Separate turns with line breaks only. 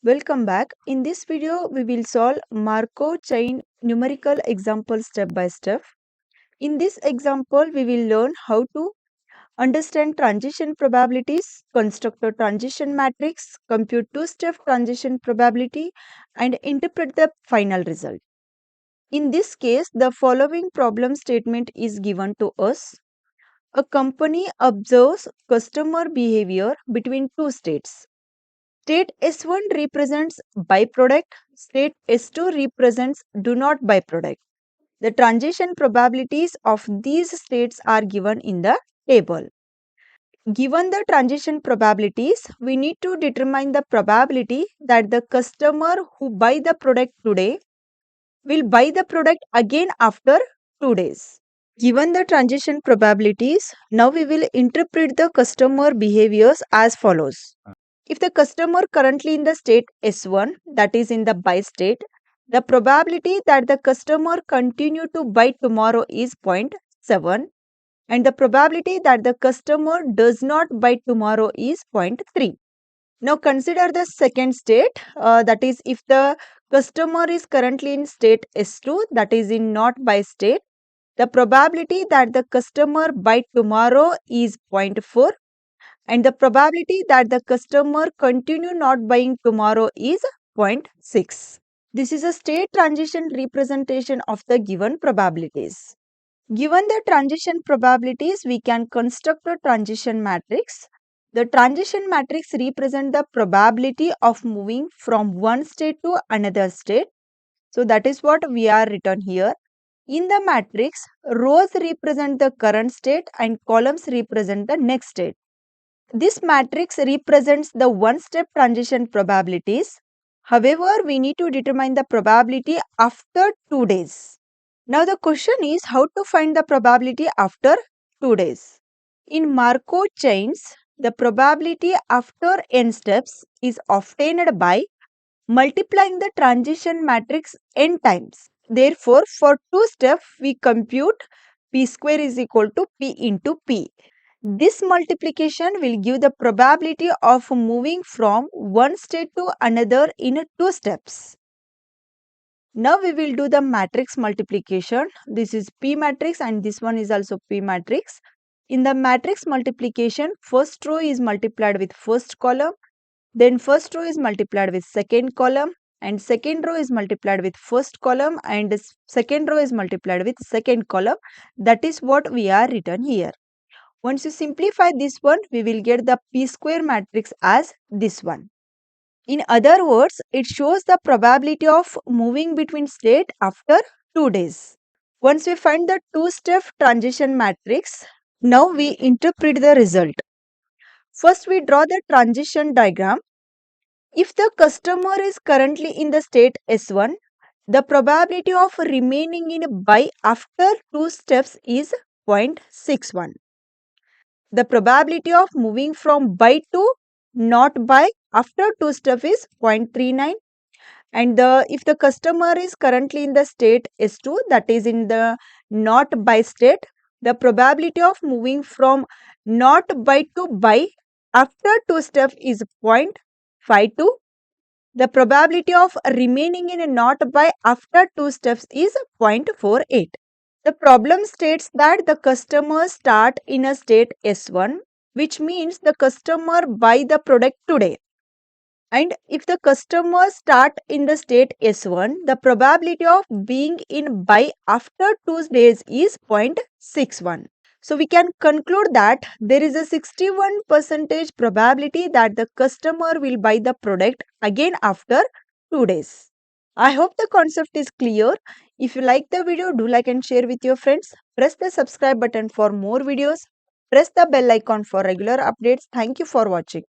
Welcome back. In this video, we will solve Markov Chain numerical example step by step. In this example, we will learn how to understand transition probabilities, construct a transition matrix, compute two-step transition probability, and interpret the final result. In this case, the following problem statement is given to us. A company observes customer behavior between two states. State S1 represents byproduct, state S2 represents do not byproduct. The transition probabilities of these states are given in the table. Given the transition probabilities, we need to determine the probability that the customer who buy the product today will buy the product again after 2 days. Given the transition probabilities, now we will interpret the customer behaviors as follows. If the customer currently in the state S1, that is in the buy state, the probability that the customer continue to buy tomorrow is 0.7 and the probability that the customer does not buy tomorrow is 0.3. Now consider the second state, that is if the customer is currently in state S2, that is in not buy state, the probability that the customer buy tomorrow is 0.4 and the probability that the customer continue not buying tomorrow is 0.6. This is a state transition representation of the given probabilities. Given the transition probabilities, we can construct a transition matrix. The transition matrix represents the probability of moving from one state to another state. So that is what we are written here. In the matrix, rows represent the current state and columns represent the next state. This matrix represents the one-step transition probabilities. However, we need to determine the probability after 2 days. Now the question is how to find the probability after 2 days. In Markov chains, the probability after n steps is obtained by multiplying the transition matrix n times. Therefore, for 2 steps, we compute p square is equal to p into p. This multiplication will give the probability of moving from one state to another in 2 steps. Now we will do the matrix multiplication. This is P matrix and this one is also P matrix. In the matrix multiplication, first row is multiplied with first column, then first row is multiplied with second column and second row is multiplied with first column and second row is multiplied with second column. That is what we are written here. Once you simplify this one, we will get the P square matrix as this one. In other words, it shows the probability of moving between state after 2 days. Once we find the two-step transition matrix, now we interpret the result. First, we draw the transition diagram. If the customer is currently in the state S1, the probability of remaining in buy after 2 steps is 0.61. The probability of moving from buy to not buy after 2 steps is 0.39 and if the customer is currently in the state S2, that is in the not buy state, the probability of moving from not buy to buy after 2 steps is 0.52. The probability of remaining in a not buy after 2 steps is 0.48. The problem states that the customer start in a state S1, which means the customer buy the product today. And if the customer start in the state S1, the probability of being in buy after 2 days is 0.61. So we can conclude that there is a 61% probability that the customer will buy the product again after 2 days. I hope the concept is clear. If you like the video, do like and share with your friends. Press the subscribe button for more videos. Press the bell icon for regular updates. Thank you for watching.